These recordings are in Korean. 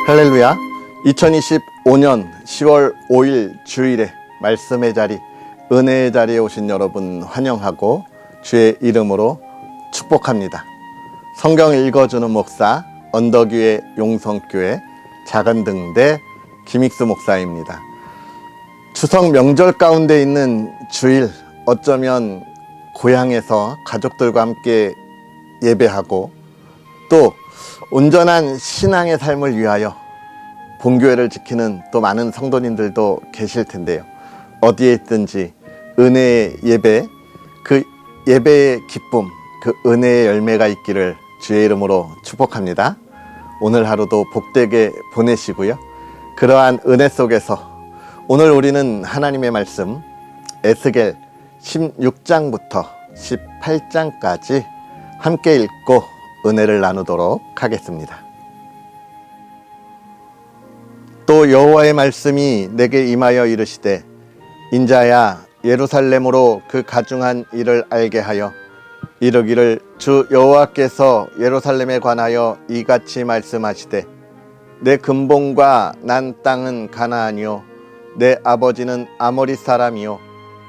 할렐루야. 2025년 10월 5일 주일에 말씀의 자리, 은혜의 자리에 오신 여러분 환영하고 주의 이름으로 축복합니다. 성경 읽어주는 목사, 언덕위의 용성교회 작은등대 김익수 목사입니다. 추석 명절 가운데 있는 주일, 어쩌면 고향에서 가족들과 함께 예배하고 또 온전한 신앙의 삶을 위하여 본교회를 지키는 또 많은 성도님들도 계실 텐데요. 어디에 있든지 은혜의 예배, 그 예배의 기쁨, 그 은혜의 열매가 있기를 주의 이름으로 축복합니다. 오늘 하루도 복되게 보내시고요. 그러한 은혜 속에서 오늘 우리는 하나님의 말씀 에스겔 16장부터 18장까지 함께 읽고 은혜를 나누도록 하겠습니다. 또 여호와의 말씀이 내게 임하여 이르시되 인자야 예루살렘으로 그 가중한 일을 알게 하여 이르기를 주 여호와께서 예루살렘에 관하여 이같이 말씀하시되 내 근본과 난 땅은 가나안이요 내 아버지는 아모리 사람이요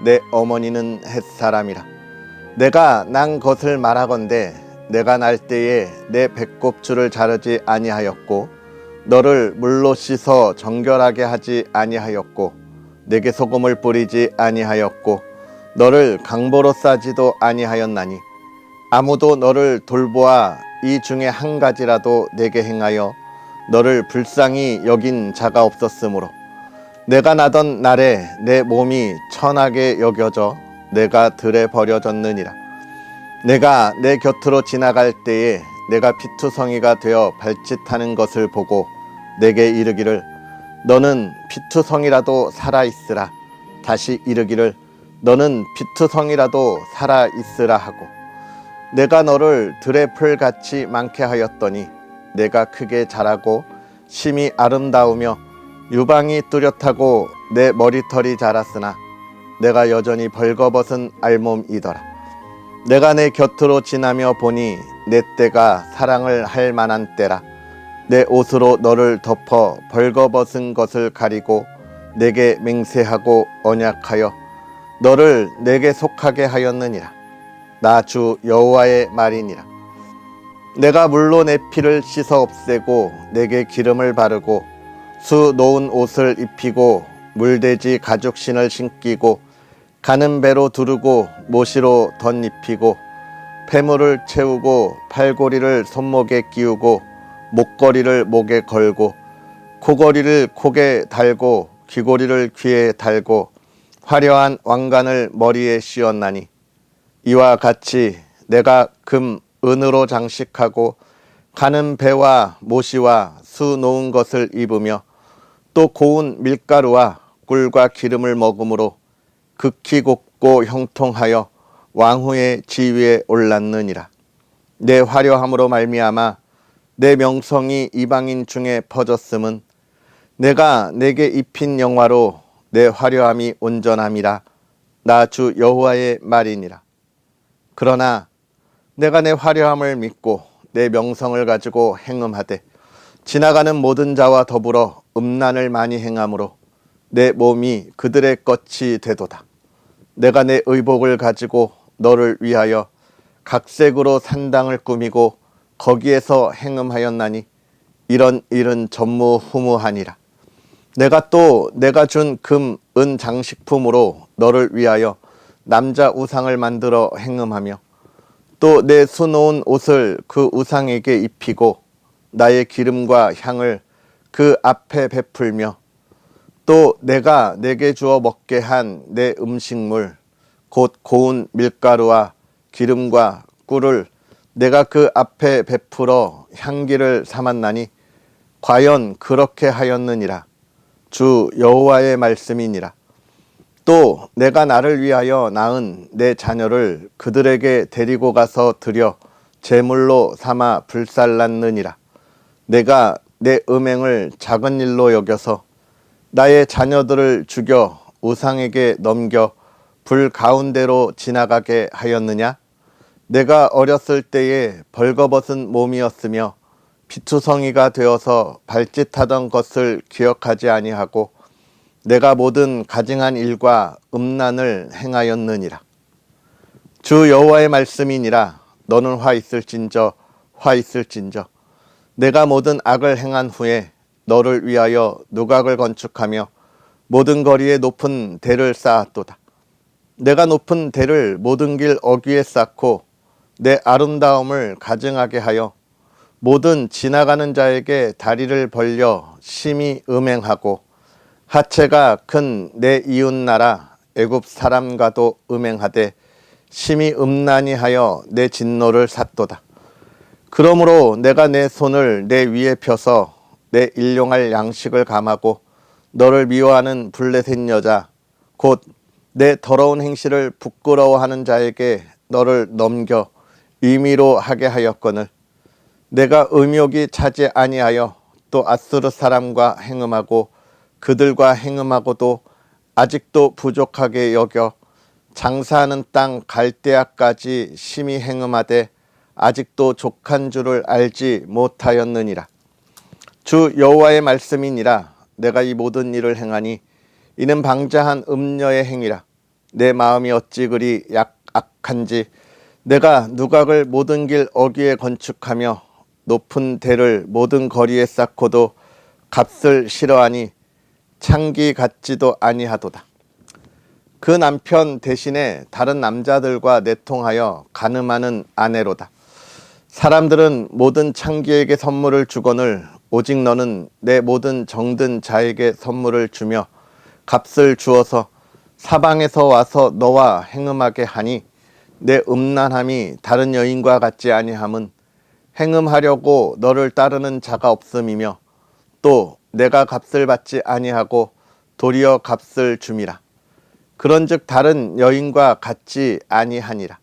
내 어머니는 헷 사람이라. 내가 난 것을 말하건대 내가 날 때에 내 배꼽줄을 자르지 아니하였고 너를 물로 씻어 정결하게 하지 아니하였고 내게 소금을 뿌리지 아니하였고 너를 강보로 싸지도 아니하였나니 아무도 너를 돌보아 이 중에 한 가지라도 내게 행하여 너를 불쌍히 여긴 자가 없었으므로 내가 나던 날에 내 몸이 천하게 여겨져 내가 들에 버려졌느니라. 내가 내 곁으로 지나갈 때에 내가 피투성이가 되어 발짓하는 것을 보고 내게 이르기를 너는 피투성이라도 살아있으라. 다시 이르기를 너는 피투성이라도 살아있으라 하고 내가 너를 들의 풀같이 많게 하였더니 내가 크게 자라고 심히 아름다우며 유방이 뚜렷하고 내 머리털이 자랐으나 내가 여전히 벌거벗은 알몸이더라. 내가 내 곁으로 지나며 보니 내 때가 사랑을 할 만한 때라. 내 옷으로 너를 덮어 벌거벗은 것을 가리고 내게 맹세하고 언약하여 너를 내게 속하게 하였느니라. 나 주 여호와의 말이니라. 내가 물로 내 피를 씻어 없애고 내게 기름을 바르고 수 놓은 옷을 입히고 물돼지 가죽신을 신기고 가는 배로 두르고 모시로 덧입히고 폐물을 채우고 팔고리를 손목에 끼우고 목걸이를 목에 걸고 코걸이를 콕에 달고 귀고리를 귀에 달고 화려한 왕관을 머리에 씌웠나니 이와 같이 내가 금, 은으로 장식하고 가는 배와 모시와 수 놓은 것을 입으며 또 고운 밀가루와 꿀과 기름을 먹음으로 극히 곱고 형통하여 왕후의 지위에 올랐느니라. 내 화려함으로 말미암아 내 명성이 이방인 중에 퍼졌음은 내가 내게 입힌 영화로 내 화려함이 온전함이라. 나 주 여호와의 말이니라. 그러나 내가 내 화려함을 믿고 내 명성을 가지고 행음하되 지나가는 모든 자와 더불어 음란을 많이 행함으로 내 몸이 그들의 것이 되도다. 내가 내 의복을 가지고 너를 위하여 각색으로 산당을 꾸미고 거기에서 행음하였나니 이런 일은 전무후무하니라. 내가 또 내가 준 금, 은 장식품으로 너를 위하여 남자 우상을 만들어 행음하며 또 내 수놓은 옷을 그 우상에게 입히고 나의 기름과 향을 그 앞에 베풀며 또 내가 내게 주어 먹게 한 내 음식물 곧 고운 밀가루와 기름과 꿀을 내가 그 앞에 베풀어 향기를 삼았나니 과연 그렇게 하였느니라. 주 여호와의 말씀이니라. 또 내가 나를 위하여 낳은 내 자녀를 그들에게 데리고 가서 드려 제물로 삼아 불살랐느니라. 내가 내 음행을 작은 일로 여겨서 나의 자녀들을 죽여 우상에게 넘겨 불 가운데로 지나가게 하였느냐? 내가 어렸을 때에 벌거벗은 몸이었으며 피투성이가 되어서 발짓하던 것을 기억하지 아니하고 내가 모든 가증한 일과 음란을 행하였느니라. 주 여호와의 말씀이니라. 너는 화 있을진저 화 있을진저 내가 모든 악을 행한 후에 너를 위하여 누각을 건축하며 모든 거리에 높은 대를 쌓았도다. 내가 높은 대를 모든 길 어귀에 쌓고 내 아름다움을 가증하게 하여 모든 지나가는 자에게 다리를 벌려 심히 음행하고 하체가 큰 내 이웃나라 애굽 사람과도 음행하되 심히 음란히 하여 내 진노를 샀도다. 그러므로 내가 내 손을 내 위에 펴서 내 일용할 양식을 감하고 너를 미워하는 블레셋 여자 곧 내 더러운 행실을 부끄러워하는 자에게 너를 넘겨 임의로 하게 하였거늘 내가 음욕이 차지 아니하여 또 아수르 사람과 행음하고 그들과 행음하고도 아직도 부족하게 여겨 장사하는 땅 갈대아까지 심히 행음하되 아직도 족한 줄을 알지 못하였느니라. 주 여호와의 말씀이니라. 내가 이 모든 일을 행하니 이는 방자한 음녀의 행위라. 내 마음이 어찌 그리 악한지 내가 누각을 모든 길 어귀에 건축하며 높은 대를 모든 거리에 쌓고도 값을 싫어하니 창기 같지도 아니하도다. 그 남편 대신에 다른 남자들과 내통하여 간음하는 아내로다. 사람들은 모든 창기에게 선물을 주거늘 오직 너는 내 모든 정든 자에게 선물을 주며 값을 주어서 사방에서 와서 너와 행음하게 하니 내 음란함이 다른 여인과 같지 아니함은 행음하려고 너를 따르는 자가 없음이며 또 내가 값을 받지 아니하고 도리어 값을 줌이라. 그런즉 다른 여인과 같지 아니하니라.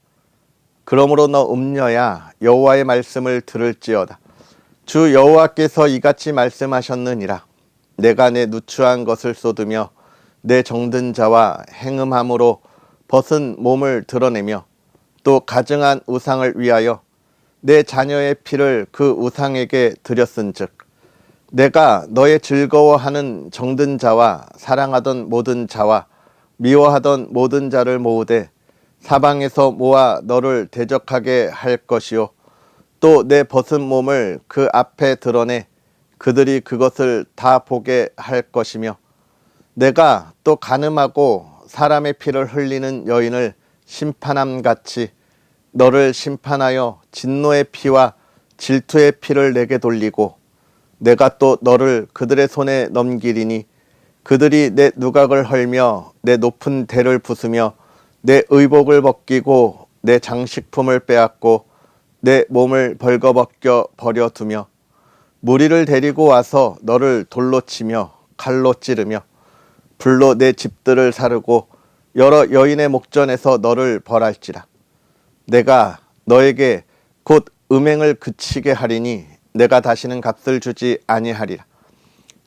그러므로 너 음녀야 여호와의 말씀을 들을지어다. 주 여호와께서 이같이 말씀하셨느니라. 내가 내 누추한 것을 쏟으며 내 정든 자와 행음함으로 벗은 몸을 드러내며 또 가증한 우상을 위하여 내 자녀의 피를 그 우상에게 드렸은즉 내가 너의 즐거워하는 정든 자와 사랑하던 모든 자와 미워하던 모든 자를 모으되 사방에서 모아 너를 대적하게 할 것이요 또 내 벗은 몸을 그 앞에 드러내 그들이 그것을 다 보게 할 것이며 내가 또 간음하고 사람의 피를 흘리는 여인을 심판함 같이 너를 심판하여 진노의 피와 질투의 피를 내게 돌리고 내가 또 너를 그들의 손에 넘기리니 그들이 내 누각을 헐며 내 높은 대를 부수며 내 의복을 벗기고 내 장식품을 빼앗고 내 몸을 벌거벗겨 버려두며 무리를 데리고 와서 너를 돌로 치며 칼로 찌르며 불로 내 집들을 사르고 여러 여인의 목전에서 너를 벌할지라. 내가 너에게 곧 음행을 그치게 하리니 내가 다시는 값을 주지 아니하리라.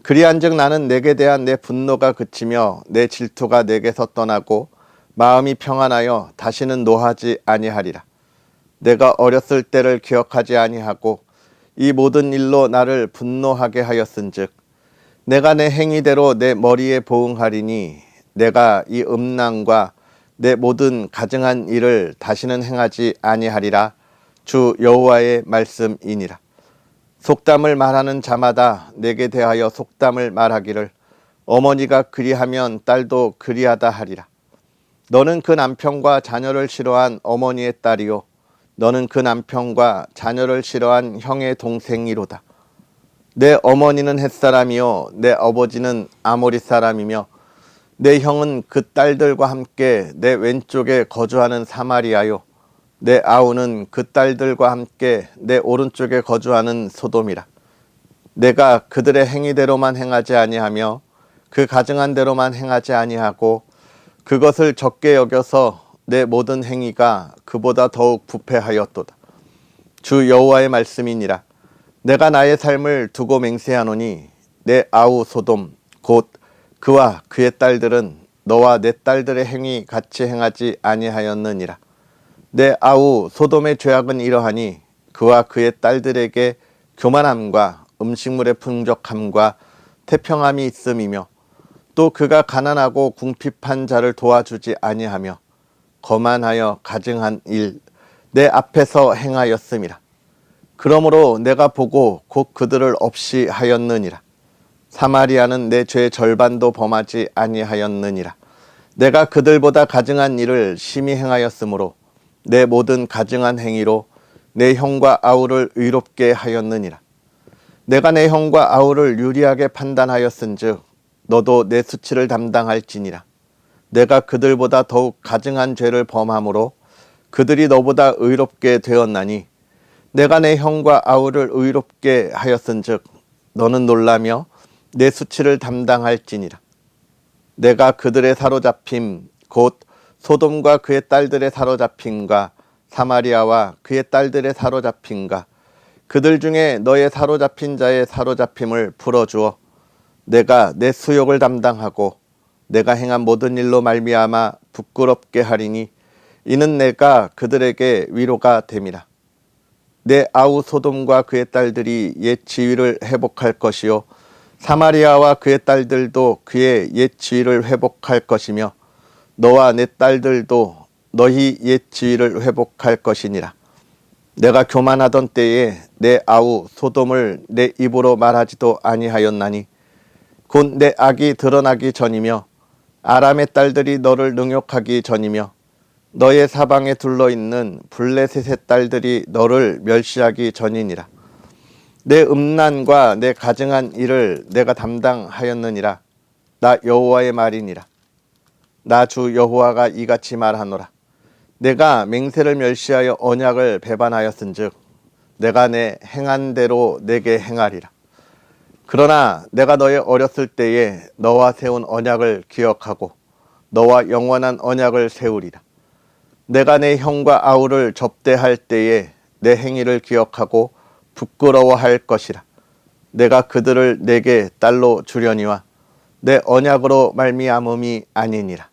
그리한즉 나는 내게 대한 내 분노가 그치며 내 질투가 내게서 떠나고 마음이 평안하여 다시는 노하지 아니하리라. 내가 어렸을 때를 기억하지 아니하고 이 모든 일로 나를 분노하게 하였은즉 내가 내 행위대로 내 머리에 보응하리니 내가 이 음란과 내 모든 가증한 일을 다시는 행하지 아니하리라. 주 여호와의 말씀이니라. 속담을 말하는 자마다 내게 대하여 속담을 말하기를 어머니가 그리하면 딸도 그리하다 하리라. 너는 그 남편과 자녀를 싫어한 어머니의 딸이요 너는 그 남편과 자녀를 싫어한 형의 동생이로다. 내 어머니는 햇사람이요 내 아버지는 아모리 사람이며 내 형은 그 딸들과 함께 내 왼쪽에 거주하는 사마리아요 내 아우는 그 딸들과 함께 내 오른쪽에 거주하는 소돔이라. 내가 그들의 행위대로만 행하지 아니하며 그 가증한 대로만 행하지 아니하고 그것을 적게 여겨서 내 모든 행위가 그보다 더욱 부패하였도다. 주 여호와의 말씀이니라. 내가 나의 삶을 두고 맹세하노니 내 아우 소돔 곧 그와 그의 딸들은 너와 내 딸들의 행위 같이 행하지 아니하였느니라. 내 아우 소돔의 죄악은 이러하니 그와 그의 딸들에게 교만함과 음식물의 풍족함과 태평함이 있음이며 또 그가 가난하고 궁핍한 자를 도와주지 아니하며 거만하여 가증한 일 내 앞에서 행하였음이라. 그러므로 내가 보고 곧 그들을 없이 하였느니라. 사마리아는 내 죄의 절반도 범하지 아니하였느니라. 내가 그들보다 가증한 일을 심히 행하였으므로 내 모든 가증한 행위로 내 형과 아우를 의롭게 하였느니라. 내가 내 형과 아우를 유리하게 판단하였은즉 너도 내 수치를 담당할지니라. 내가 그들보다 더욱 가증한 죄를 범함으로 그들이 너보다 의롭게 되었나니 내가 내 형과 아우를 의롭게 하였은즉 너는 놀라며 내 수치를 담당할지니라. 내가 그들의 사로잡힘 곧 소돔과 그의 딸들의 사로잡힘과 사마리아와 그의 딸들의 사로잡힘과 그들 중에 너의 사로잡힌 자의 사로잡힘을 풀어주어 내가 내 수욕을 담당하고 내가 행한 모든 일로 말미암아 부끄럽게 하리니 이는 내가 그들에게 위로가 됨이라. 내 아우 소돔과 그의 딸들이 옛 지위를 회복할 것이요 사마리아와 그의 딸들도 그의 옛 지위를 회복할 것이며 너와 내 딸들도 너희 옛 지위를 회복할 것이니라. 내가 교만하던 때에 내 아우 소돔을 내 입으로 말하지도 아니하였나니 곧 내 악이 드러나기 전이며 아람의 딸들이 너를 능욕하기 전이며 너의 사방에 둘러있는 블레셋의 딸들이 너를 멸시하기 전이니라. 내 음란과 내 가증한 일을 내가 담당하였느니라. 나 여호와의 말이니라. 나 주 여호와가 이같이 말하노라. 내가 맹세를 멸시하여 언약을 배반하였은즉 내가 내 행한 대로 내게 행하리라. 그러나 내가 너의 어렸을 때에 너와 세운 언약을 기억하고 너와 영원한 언약을 세우리라. 내가 내 형과 아우를 접대할 때에 내 행위를 기억하고 부끄러워할 것이라. 내가 그들을 내게 딸로 주려니와 내 언약으로 말미암음이 아니니라.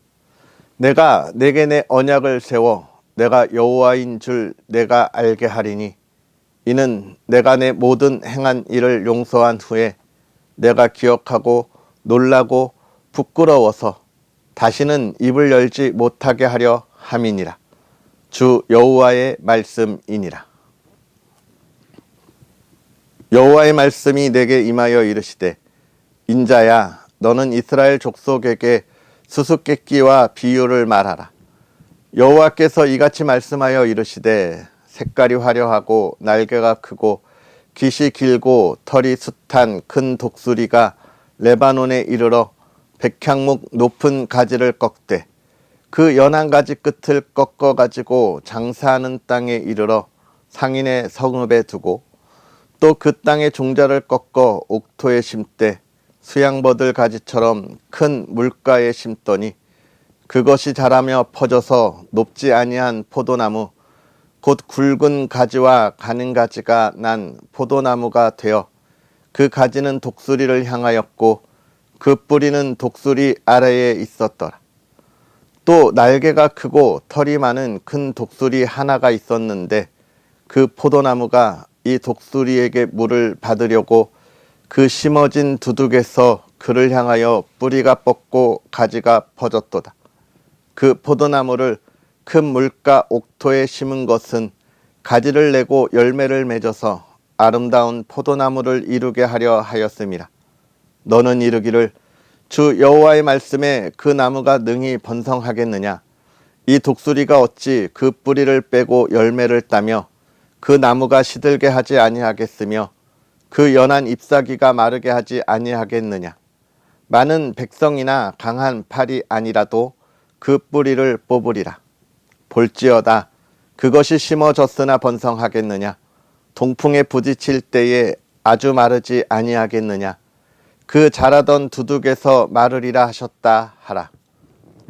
내가 내게 내 언약을 세워 내가 여호와인 줄 내가 알게 하리니 이는 내가 내 모든 행한 일을 용서한 후에 내가 기억하고 놀라고 부끄러워서 다시는 입을 열지 못하게 하려 함이니라. 주 여호와의 말씀이니라. 여호와의 말씀이 내게 임하여 이르시되 인자야 너는 이스라엘 족속에게 수수께끼와 비유를 말하라. 여호와께서 이같이 말씀하여 이르시되 색깔이 화려하고 날개가 크고 깃이 길고 털이 숱한 큰 독수리가 레바논에 이르러 백향목 높은 가지를 꺾되 그 연한 가지 끝을 꺾어 가지고 장사하는 땅에 이르러 상인의 성읍에 두고 또 그 땅의 종자를 꺾어 옥토에 심되 수양버들 가지처럼 큰 물가에 심더니 그것이 자라며 퍼져서 높지 아니한 포도나무 곧 굵은 가지와 가는 가지가 난 포도나무가 되어 그 가지는 독수리를 향하였고 그 뿌리는 독수리 아래에 있었더라. 또 날개가 크고 털이 많은 큰 독수리 하나가 있었는데 그 포도나무가 이 독수리에게 물을 받으려고 그 심어진 두둑에서 그를 향하여 뿌리가 뻗고 가지가 퍼졌도다. 그 포도나무를 큰 물가 옥토에 심은 것은 가지를 내고 열매를 맺어서 아름다운 포도나무를 이루게 하려 하였음이라. 너는 이르기를 주 여호와의 말씀에 그 나무가 능히 번성하겠느냐? 이 독수리가 어찌 그 뿌리를 빼고 열매를 따며 그 나무가 시들게 하지 아니하겠으며 그 연한 잎사귀가 마르게 하지 아니하겠느냐? 많은 백성이나 강한 팔이 아니라도 그 뿌리를 뽑으리라. 볼지어다 그것이 심어졌으나 번성하겠느냐? 동풍에 부딪힐 때에 아주 마르지 아니하겠느냐? 그 자라던 두둑에서 마르리라 하셨다 하라.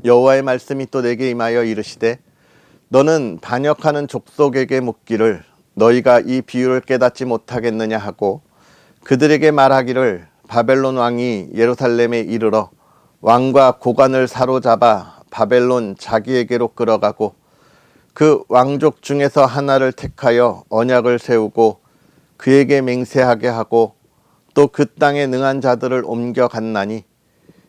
여호와의 말씀이 또 내게 임하여 이르시되 너는 반역하는 족속에게 묻기를 너희가 이 비유를 깨닫지 못하겠느냐 하고 그들에게 말하기를 바벨론 왕이 예루살렘에 이르러 왕과 고관을 사로잡아 바벨론 자기에게로 끌어가고 그 왕족 중에서 하나를 택하여 언약을 세우고 그에게 맹세하게 하고 또 그 땅에 능한 자들을 옮겨갔나니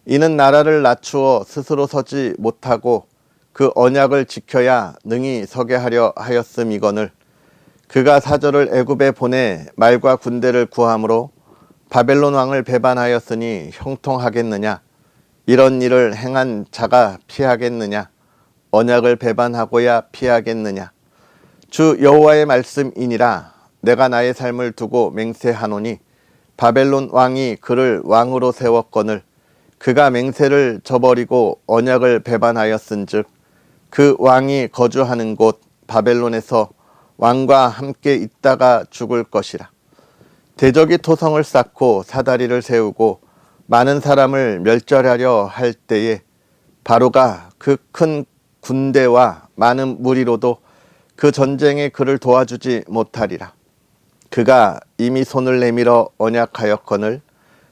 이는 나라를 낮추어 스스로 서지 못하고 그 언약을 지켜야 능히 서게 하려 하였음이거늘 그가 사절을 애굽에 보내 말과 군대를 구함으로 바벨론 왕을 배반하였으니 형통하겠느냐? 이런 일을 행한 자가 피하겠느냐? 언약을 배반하고야 피하겠느냐? 주 여호와의 말씀이니라. 내가 나의 삶을 두고 맹세하노니 바벨론 왕이 그를 왕으로 세웠거늘 그가 맹세를 저버리고 언약을 배반하였은즉 그 왕이 거주하는 곳 바벨론에서 왕과 함께 있다가 죽을 것이라. 대적이 토성을 쌓고 사다리를 세우고 많은 사람을 멸절하려 할 때에 바로가 그 큰 군대와 많은 무리로도 그 전쟁에 그를 도와주지 못하리라. 그가 이미 손을 내밀어 언약하였거늘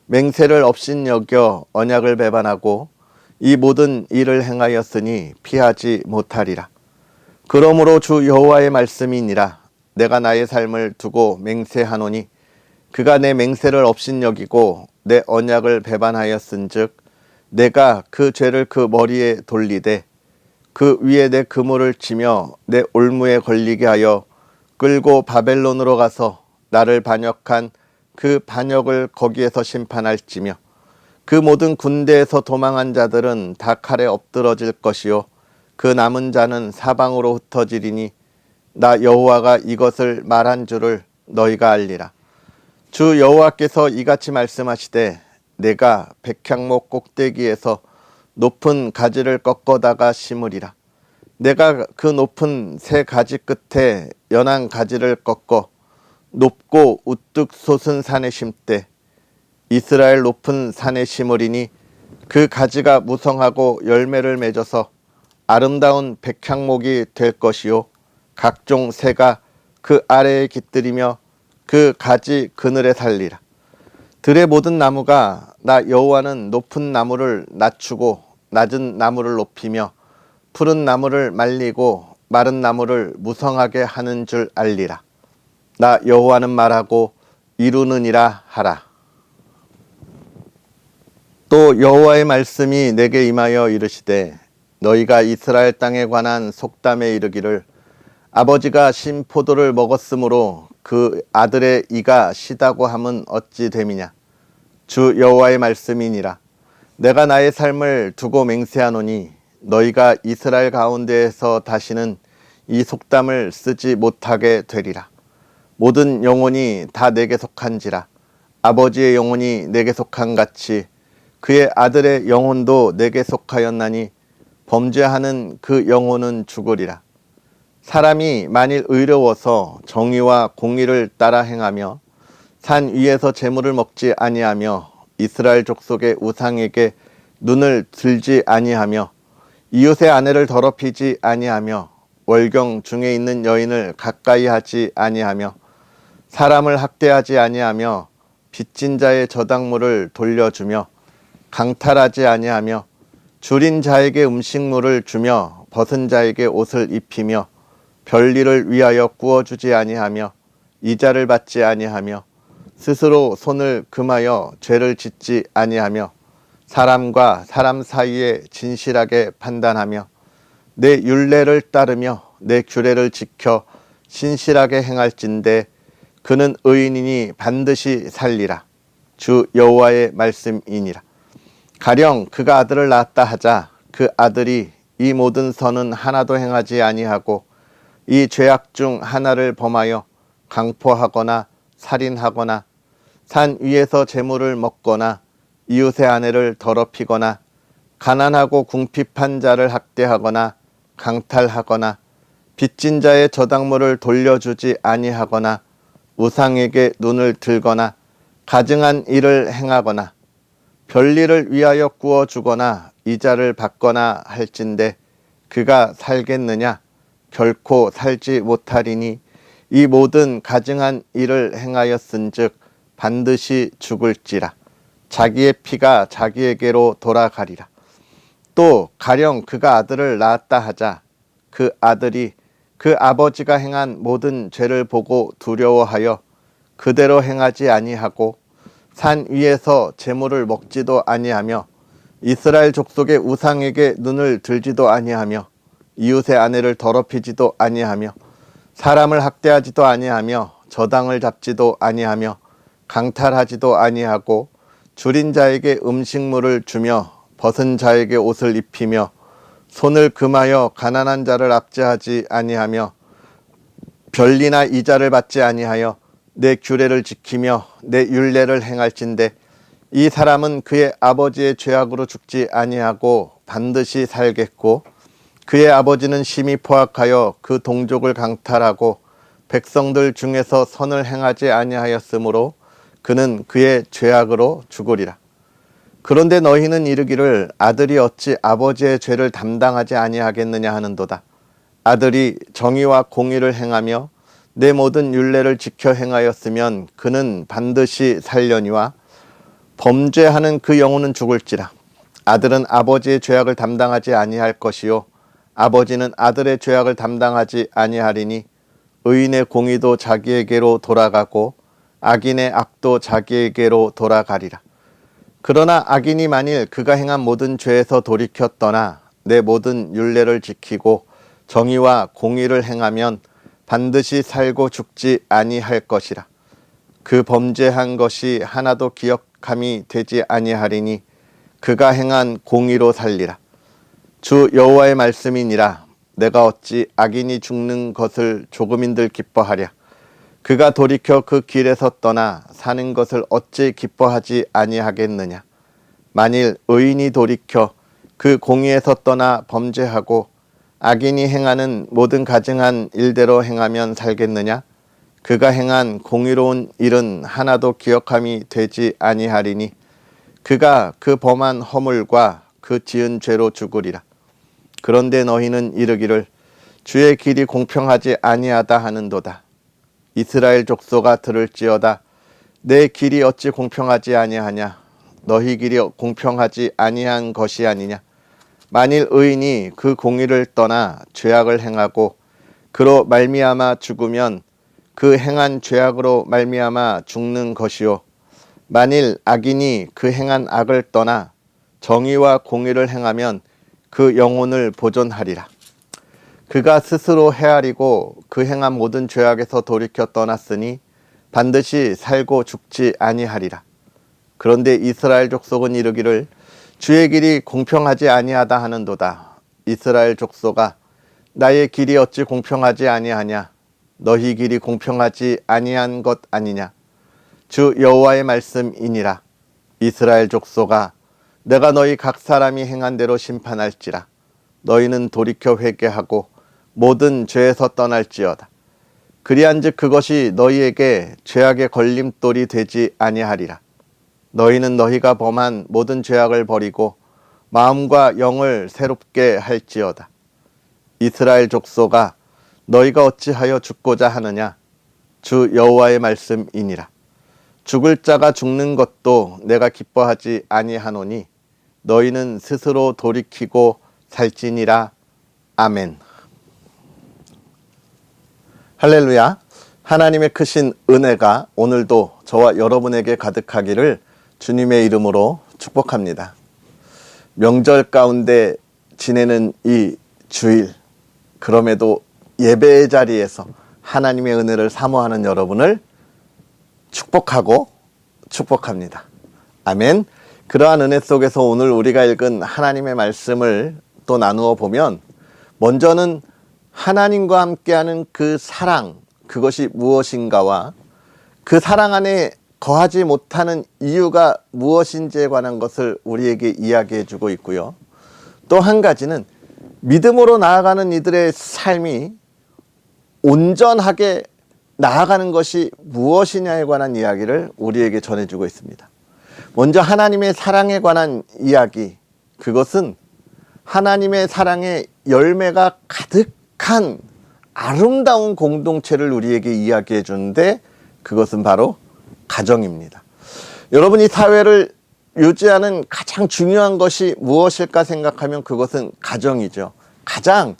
맹세를 업신여겨 언약을 배반하고 이 모든 일을 행하였으니 피하지 못하리라. 그러므로 주 여호와의 말씀이니라. 내가 나의 삶을 두고 맹세하노니 그가 내 맹세를 업신여기고 내 언약을 배반하였은즉 내가 그 죄를 그 머리에 돌리되 그 위에 내 그물을 치며 내 올무에 걸리게 하여 끌고 바벨론으로 가서 나를 반역한 그 반역을 거기에서 심판할지며 그 모든 군대에서 도망한 자들은 다 칼에 엎드러질 것이요 그 남은 자는 사방으로 흩어지리니 나 여호와가 이것을 말한 줄을 너희가 알리라. 주 여호와께서 이같이 말씀하시되 내가 백향목 꼭대기에서 높은 가지를 꺾어다가 심으리라. 내가 그 높은 새 가지 끝에 연한 가지를 꺾어 높고 우뚝 솟은 산에 심되 이스라엘 높은 산에 심으리니 그 가지가 무성하고 열매를 맺어서 아름다운 백향목이 될 것이요 각종 새가 그 아래에 깃들이며 그 가지 그늘에 살리라. 들의 모든 나무가 나 여호와는 높은 나무를 낮추고 낮은 나무를 높이며 푸른 나무를 말리고 마른 나무를 무성하게 하는 줄 알리라. 나 여호와는 말하고 이루느니라 하라. 또 여호와의 말씀이 내게 임하여 이르시되 너희가 이스라엘 땅에 관한 속담에 이르기를 아버지가 신 포도를 먹었으므로 그 아들의 이가 시다고 함은 어찌 됨이냐. 주 여호와의 말씀이니라. 내가 나의 삶을 두고 맹세하노니 너희가 이스라엘 가운데에서 다시는 이 속담을 쓰지 못하게 되리라. 모든 영혼이 다 내게 속한지라. 아버지의 영혼이 내게 속한 같이 그의 아들의 영혼도 내게 속하였나니 범죄하는 그 영혼은 죽으리라. 사람이 만일 의로워서 정의와 공의를 따라 행하며 산 위에서 재물을 먹지 아니하며 이스라엘 족속의 우상에게 눈을 들지 아니하며 이웃의 아내를 더럽히지 아니하며 월경 중에 있는 여인을 가까이 하지 아니하며 사람을 학대하지 아니하며 빚진 자의 저당물을 돌려주며 강탈하지 아니하며 줄인 자에게 음식물을 주며 벗은 자에게 옷을 입히며 별일을 위하여 구워주지 아니하며 이자를 받지 아니하며 스스로 손을 금하여 죄를 짓지 아니하며 사람과 사람 사이에 진실하게 판단하며 내 율례를 따르며 내 규례를 지켜 신실하게 행할진대 그는 의인이니 반드시 살리라. 주 여호와의 말씀이니라. 가령 그가 아들을 낳았다 하자 그 아들이 이 모든 선은 하나도 행하지 아니하고 이 죄악 중 하나를 범하여 강포하거나 살인하거나 산 위에서 재물을 먹거나 이웃의 아내를 더럽히거나 가난하고 궁핍한 자를 학대하거나 강탈하거나 빚진 자의 저당물을 돌려주지 아니하거나 우상에게 눈을 들거나 가증한 일을 행하거나 별일을 위하여 구워주거나 이자를 받거나 할진대 그가 살겠느냐? 결코 살지 못하리니 이 모든 가증한 일을 행하였은즉 반드시 죽을지라. 자기의 피가 자기에게로 돌아가리라. 또 가령 그가 아들을 낳았다 하자 그 아들이 그 아버지가 행한 모든 죄를 보고 두려워하여 그대로 행하지 아니하고 산 위에서 재물을 먹지도 아니하며 이스라엘 족속의 우상에게 눈을 들지도 아니하며 이웃의 아내를 더럽히지도 아니하며 사람을 학대하지도 아니하며 저당을 잡지도 아니하며 강탈하지도 아니하고 줄인 자에게 음식물을 주며 벗은 자에게 옷을 입히며 손을 금하여 가난한 자를 압제하지 아니하며 변리나 이자를 받지 아니하여 내 규례를 지키며 내 율례를 행할진대 이 사람은 그의 아버지의 죄악으로 죽지 아니하고 반드시 살겠고 그의 아버지는 심히 포악하여 그 동족을 강탈하고 백성들 중에서 선을 행하지 아니하였으므로 그는 그의 죄악으로 죽으리라. 그런데 너희는 이르기를 아들이 어찌 아버지의 죄를 담당하지 아니하겠느냐 하는도다. 아들이 정의와 공의를 행하며 내 모든 율례를 지켜 행하였으면 그는 반드시 살려니와 범죄하는 그 영혼은 죽을지라. 아들은 아버지의 죄악을 담당하지 아니할 것이요 아버지는 아들의 죄악을 담당하지 아니하리니 의인의 공의도 자기에게로 돌아가고 악인의 악도 자기에게로 돌아가리라. 그러나 악인이 만일 그가 행한 모든 죄에서 돌이켜 떠나 내 모든 율례를 지키고 정의와 공의를 행하면 반드시 살고 죽지 아니할 것이라. 그 범죄한 것이 하나도 기억함이 되지 아니하리니 그가 행한 공의로 살리라. 주 여호와의 말씀이니라. 내가 어찌 악인이 죽는 것을 조금인들 기뻐하랴. 그가 돌이켜 그 길에서 떠나 사는 것을 어찌 기뻐하지 아니하겠느냐. 만일 의인이 돌이켜 그 공의에서 떠나 범죄하고 악인이 행하는 모든 가증한 일대로 행하면 살겠느냐. 그가 행한 공의로운 일은 하나도 기억함이 되지 아니하리니 그가 그 범한 허물과 그 지은 죄로 죽으리라. 그런데 너희는 이르기를 주의 길이 공평하지 아니하다 하는도다. 이스라엘 족속아 들을지어다. 내 길이 어찌 공평하지 아니하냐. 너희 길이 공평하지 아니한 것이 아니냐. 만일 의인이 그 공의를 떠나 죄악을 행하고 그로 말미암아 죽으면 그 행한 죄악으로 말미암아 죽는 것이요 만일 악인이 그 행한 악을 떠나 정의와 공의를 행하면 그 영혼을 보존하리라. 그가 스스로 헤아리고 그 행한 모든 죄악에서 돌이켜 떠났으니 반드시 살고 죽지 아니하리라. 그런데 이스라엘 족속은 이르기를 주의 길이 공평하지 아니하다 하는도다. 이스라엘 족속아 나의 길이 어찌 공평하지 아니하냐. 너희 길이 공평하지 아니한 것 아니냐. 주 여호와의 말씀이니라. 이스라엘 족속아 내가 너희 각 사람이 행한 대로 심판할지라. 너희는 돌이켜 회개하고 모든 죄에서 떠날지어다. 그리한즉 그것이 너희에게 죄악의 걸림돌이 되지 아니하리라. 너희는 너희가 범한 모든 죄악을 버리고 마음과 영을 새롭게 할지어다. 이스라엘 족속아 너희가 어찌하여 죽고자 하느냐. 주 여호와의 말씀이니라. 죽을 자가 죽는 것도 내가 기뻐하지 아니하노니 너희는 스스로 돌이키고 살지니라. 아멘. 할렐루야. 하나님의 크신 은혜가 오늘도 저와 여러분에게 가득하기를 주님의 이름으로 축복합니다. 명절 가운데 지내는 이 주일, 그럼에도 예배의 자리에서 하나님의 은혜를 사모하는 여러분을 축복하고 축복합니다. 아멘. 그러한 은혜 속에서 오늘 우리가 읽은 하나님의 말씀을 또 나누어 보면 먼저는 하나님과 함께하는 그 사랑, 그것이 무엇인가와 그 사랑 안에 거하지 못하는 이유가 무엇인지에 관한 것을 우리에게 이야기해 주고 있고요. 또 한 가지는 믿음으로 나아가는 이들의 삶이 온전하게 나아가는 것이 무엇이냐에 관한 이야기를 우리에게 전해주고 있습니다. 먼저 하나님의 사랑에 관한 이야기, 그것은 하나님의 사랑의 열매가 가득한 아름다운 공동체를 우리에게 이야기해 주는데 그것은 바로 가정입니다. 여러분, 이 사회를 유지하는 가장 중요한 것이 무엇일까 생각하면 그것은 가정이죠. 가장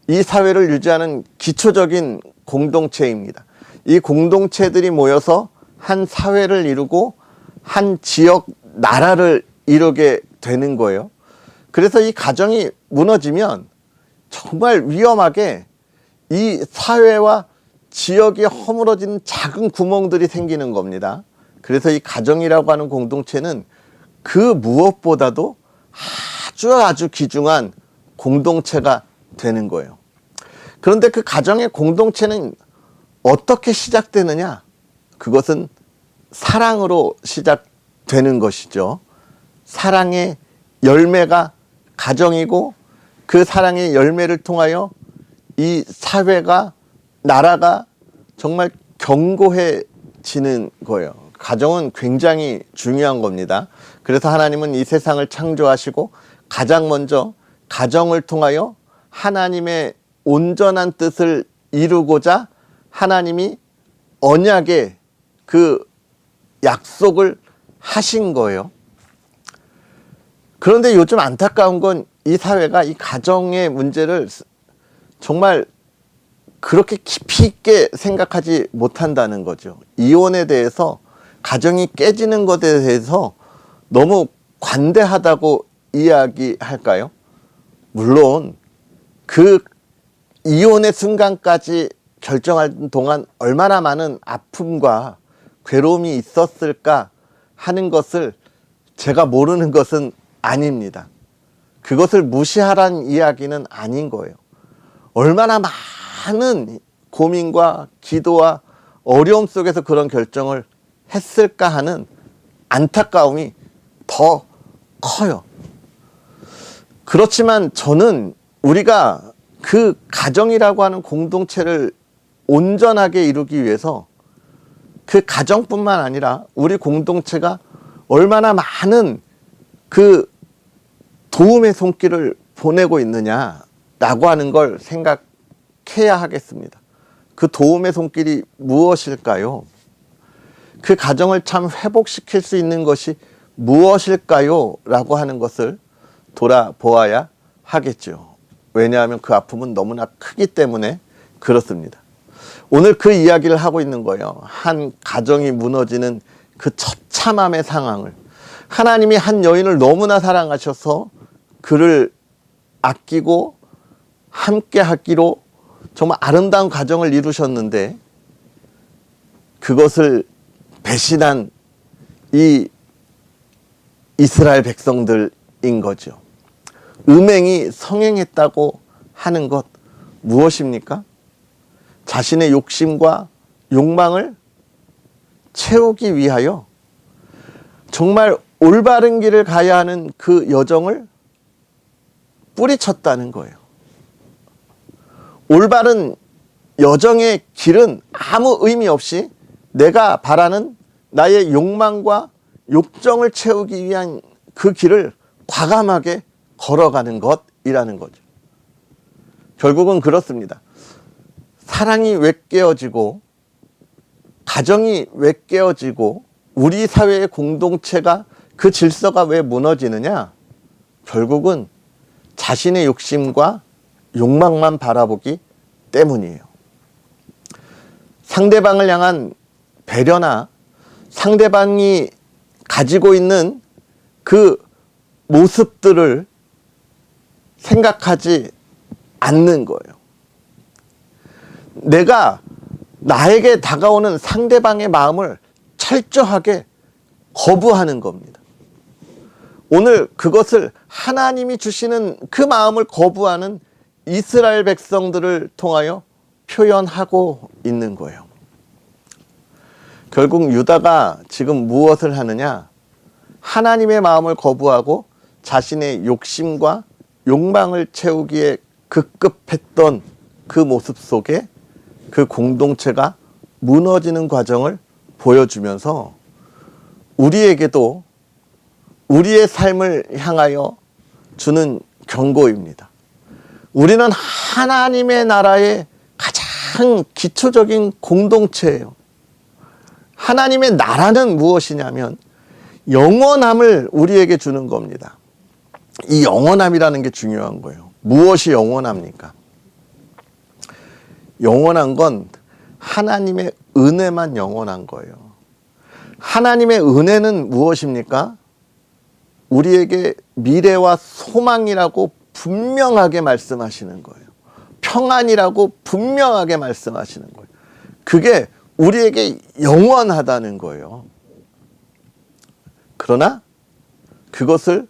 이 사회를 유지하는 기초적인 공동체입니다. 이 공동체들이 모여서 한 사회를 이루고 한 지역, 나라를 이루게 되는 거예요. 그래서 이 가정이 무너지면 정말 위험하게 이 사회와 지역이 허물어지는 작은 구멍들이 생기는 겁니다. 그래서 이 가정이라고 하는 공동체는 그 무엇보다도 아주 귀중한 공동체가 되는 거예요. 그런데 그 가정의 공동체는 어떻게 시작되느냐? 그것은 사랑으로 시작되는 것이죠. 사랑의 열매가 가정이고 그 사랑의 열매를 통하여 이 사회가 나라가 정말 견고해지는 거예요. 가정은 굉장히 중요한 겁니다. 그래서 하나님은 이 세상을 창조하시고 가장 먼저 가정을 통하여 하나님의 온전한 뜻을 이루고자 하나님이 언약의 그 약속을 하신 거예요. 그런데 요즘 안타까운 건 이 사회가 이 가정의 문제를 정말 그렇게 깊이 있게 생각하지 못한다는 거죠. 이혼에 대해서, 가정이 깨지는 것에 대해서 너무 관대하다고 이야기할까요? 물론 그 이혼의 순간까지 결정할 동안 얼마나 많은 아픔과 괴로움이 있었을까 하는 것을 제가 모르는 것은 아닙니다. 그것을 무시하라는 이야기는 아닌 거예요. 얼마나 많은 고민과 기도와 어려움 속에서 그런 결정을 했을까 하는 안타까움이 더 커요. 그렇지만 저는 우리가 그 가정이라고 하는 공동체를 온전하게 이루기 위해서 그 가정뿐만 아니라 우리 공동체가 얼마나 많은 그 도움의 손길을 보내고 있느냐라고 하는 걸 생각해야 하겠습니다. 그 도움의 손길이 무엇일까요? 그 가정을 참 회복시킬 수 있는 것이 무엇일까요? 라고 하는 것을 돌아보아야 하겠죠. 왜냐하면 그 아픔은 너무나 크기 때문에 그렇습니다. 오늘 그 이야기를 하고 있는 거예요. 한 가정이 무너지는 그 처참함의 상황을, 하나님이 한 여인을 너무나 사랑하셔서 그를 아끼고 함께 하기로 정말 아름다운 가정을 이루셨는데 그것을 배신한 이 이스라엘 백성들인 거죠. 음행이 성행했다고 하는 것 무엇입니까? 자신의 욕심과 욕망을 채우기 위하여 정말 올바른 길을 가야 하는 그 여정을 뿌리쳤다는 거예요. 올바른 여정의 길은 아무 의미 없이 내가 바라는 나의 욕망과 욕정을 채우기 위한 그 길을 과감하게 걸어가는 것이라는 거죠. 결국은 그렇습니다. 사랑이 왜 깨어지고 가정이 왜 깨어지고 우리 사회의 공동체가 그 질서가 왜 무너지느냐? 결국은 자신의 욕심과 욕망만 바라보기 때문이에요. 상대방을 향한 배려나 상대방이 가지고 있는 그 모습들을 생각하지 않는 거예요. 내가 나에게 다가오는 상대방의 마음을 철저하게 거부하는 겁니다. 오늘 그것을 하나님이 주시는 그 마음을 거부하는 이스라엘 백성들을 통하여 표현하고 있는 거예요. 결국 유다가 지금 무엇을 하느냐? 하나님의 마음을 거부하고 자신의 욕심과 욕망을 채우기에 급급했던 그 모습 속에 그 공동체가 무너지는 과정을 보여주면서 우리에게도 우리의 삶을 향하여 주는 경고입니다. 우리는 하나님의 나라의 가장 기초적인 공동체예요. 하나님의 나라는 무엇이냐면 영원함을 우리에게 주는 겁니다. 이 영원함이라는 게 중요한 거예요. 무엇이 영원합니까? 영원한 건 하나님의 은혜만 영원한 거예요. 하나님의 은혜는 무엇입니까? 우리에게 미래와 소망이라고 분명하게 말씀하시는 거예요. 평안이라고 분명하게 말씀하시는 거예요. 그게 우리에게 영원하다는 거예요. 그러나 그것을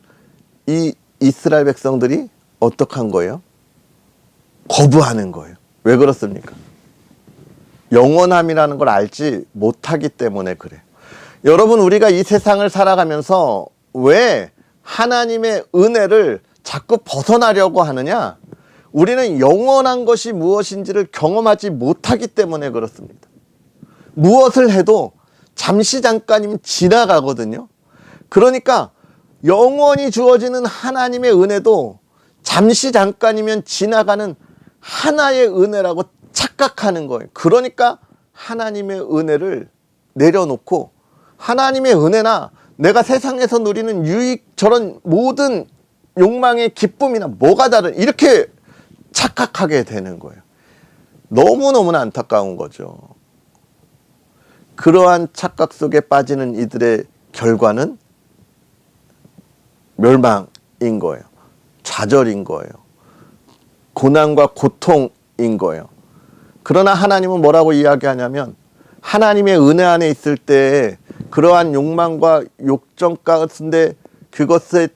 이 이스라엘 백성들이 어떻게 한 거예요? 거부하는 거예요. 왜 그렇습니까? 영원함이라는 걸 알지 못하기 때문에 그래요. 여러분, 우리가 이 세상을 살아가면서 왜 하나님의 은혜를 자꾸 벗어나려고 하느냐? 우리는 영원한 것이 무엇인지를 경험하지 못하기 때문에 그렇습니다. 무엇을 해도 잠시 잠깐이면 지나가거든요. 그러니까 영원히 주어지는 하나님의 은혜도 잠시 잠깐이면 지나가는 하나의 은혜라고 착각하는 거예요. 그러니까 하나님의 은혜를 내려놓고 하나님의 은혜나 내가 세상에서 누리는 유익, 저런 모든 욕망의 기쁨이나 뭐가 다른, 이렇게 착각하게 되는 거예요. 너무너무나 안타까운 거죠. 그러한 착각 속에 빠지는 이들의 결과는 멸망인 거예요. 좌절인 거예요. 고난과 고통인 거예요. 그러나 하나님은 뭐라고 이야기하냐면, 하나님의 은혜 안에 있을 때 그러한 욕망과 욕정 가운데 그것에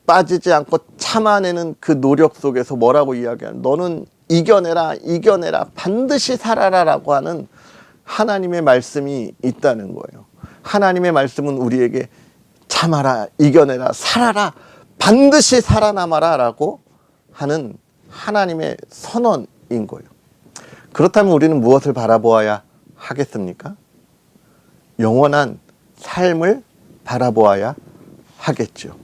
빠지지 않고 참아내는 그 노력 속에서 뭐라고 이야기하냐면, 너는 이겨내라, 이겨내라, 반드시 살아라 라고 하는 하나님의 말씀이 있다는 거예요. 하나님의 말씀은 우리에게 참아라, 이겨내라, 살아라, 반드시 살아남아라 라고 하는 하나님의 선언인 거예요. 그렇다면 우리는 무엇을 바라보아야 하겠습니까? 영원한 삶을 바라보아야 하겠죠.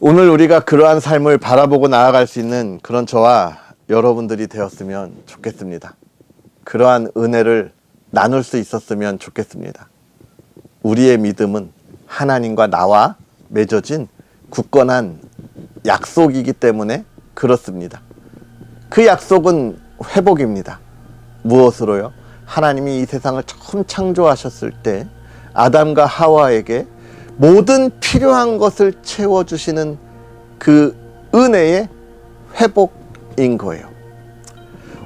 오늘 우리가 그러한 삶을 바라보고 나아갈 수 있는 그런 저와 여러분들이 되었으면 좋겠습니다. 그러한 은혜를 나눌 수 있었으면 좋겠습니다. 우리의 믿음은 하나님과 나와 맺어진 굳건한 약속이기 때문에 그렇습니다. 그 약속은 회복입니다. 무엇으로요? 하나님이 이 세상을 처음 창조하셨을 때 아담과 하와에게 모든 필요한 것을 채워주시는 그 은혜의 회복인 거예요.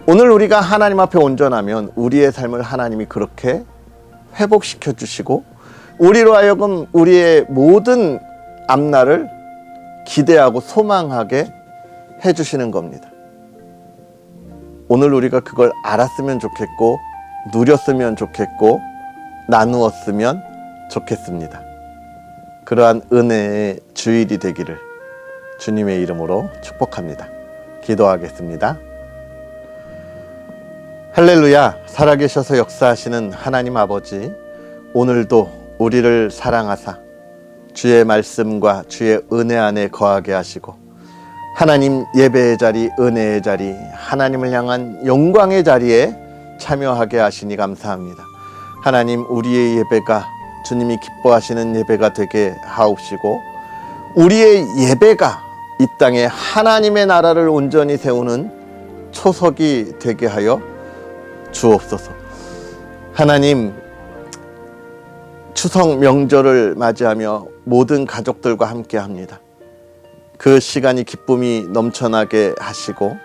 오늘 우리가 하나님 앞에 온전하면 우리의 삶을 하나님이 그렇게 회복시켜 주시고 우리로 하여금 우리의 모든 앞날을 기대하고 소망하게 해주시는 겁니다. 오늘 우리가 그걸 알았으면 좋겠고 누렸으면 좋겠고 나누었으면 좋겠습니다. 그러한 은혜의 주일이 되기를 주님의 이름으로 축복합니다. 기도하겠습니다. 할렐루야. 살아계셔서 역사하시는 하나님 아버지, 오늘도 우리를 사랑하사 주의 말씀과 주의 은혜 안에 거하게 하시고 하나님 예배의 자리, 은혜의 자리, 하나님을 향한 영광의 자리에 참여하게 하시니 감사합니다. 하나님, 우리의 예배가 주님이 기뻐하시는 예배가 되게 하옵시고 우리의 예배가 이 땅에 하나님의 나라를 온전히 세우는 초석이 되게 하여 주옵소서. 하나님, 추석 명절을 맞이하며 모든 가족들과 함께 합니다. 그 시간이 기쁨이 넘쳐나게 하시고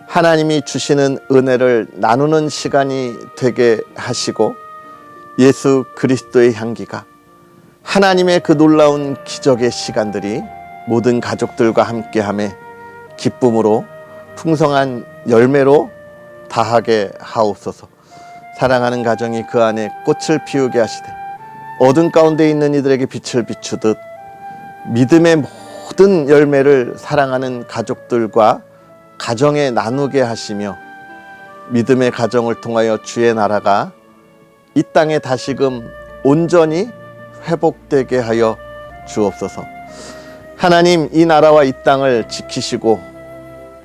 하나님이 주시는 은혜를 나누는 시간이 되게 하시고 예수 그리스도의 향기가 하나님의 그 놀라운 기적의 시간들이 모든 가족들과 함께함에 기쁨으로 풍성한 열매로 다하게 하옵소서. 사랑하는 가정이 그 안에 꽃을 피우게 하시되 어둠 가운데 있는 이들에게 빛을 비추듯 믿음의 모든 열매를 사랑하는 가족들과 가정에 나누게 하시며 믿음의 가정을 통하여 주의 나라가 이 땅에 다시금 온전히 회복되게 하여 주옵소서. 하나님, 이 나라와 이 땅을 지키시고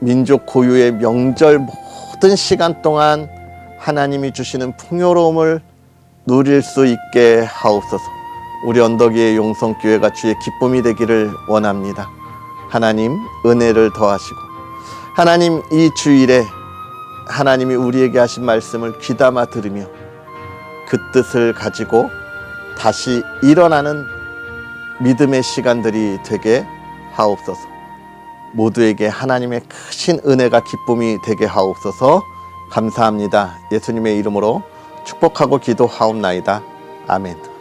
민족 고유의 명절 모든 시간 동안 하나님이 주시는 풍요로움을 누릴 수 있게 하옵소서. 우리 언덕위의 용성교회가 주의 기쁨이 되기를 원합니다. 하나님, 은혜를 더하시고 하나님, 이 주일에 하나님이 우리에게 하신 말씀을 귀담아 들으며 그 뜻을 가지고 다시 일어나는 믿음의 시간들이 되게 하옵소서. 모두에게 하나님의 크신 은혜가 기쁨이 되게 하옵소서. 감사합니다. 예수님의 이름으로 축복하고 기도하옵나이다. 아멘.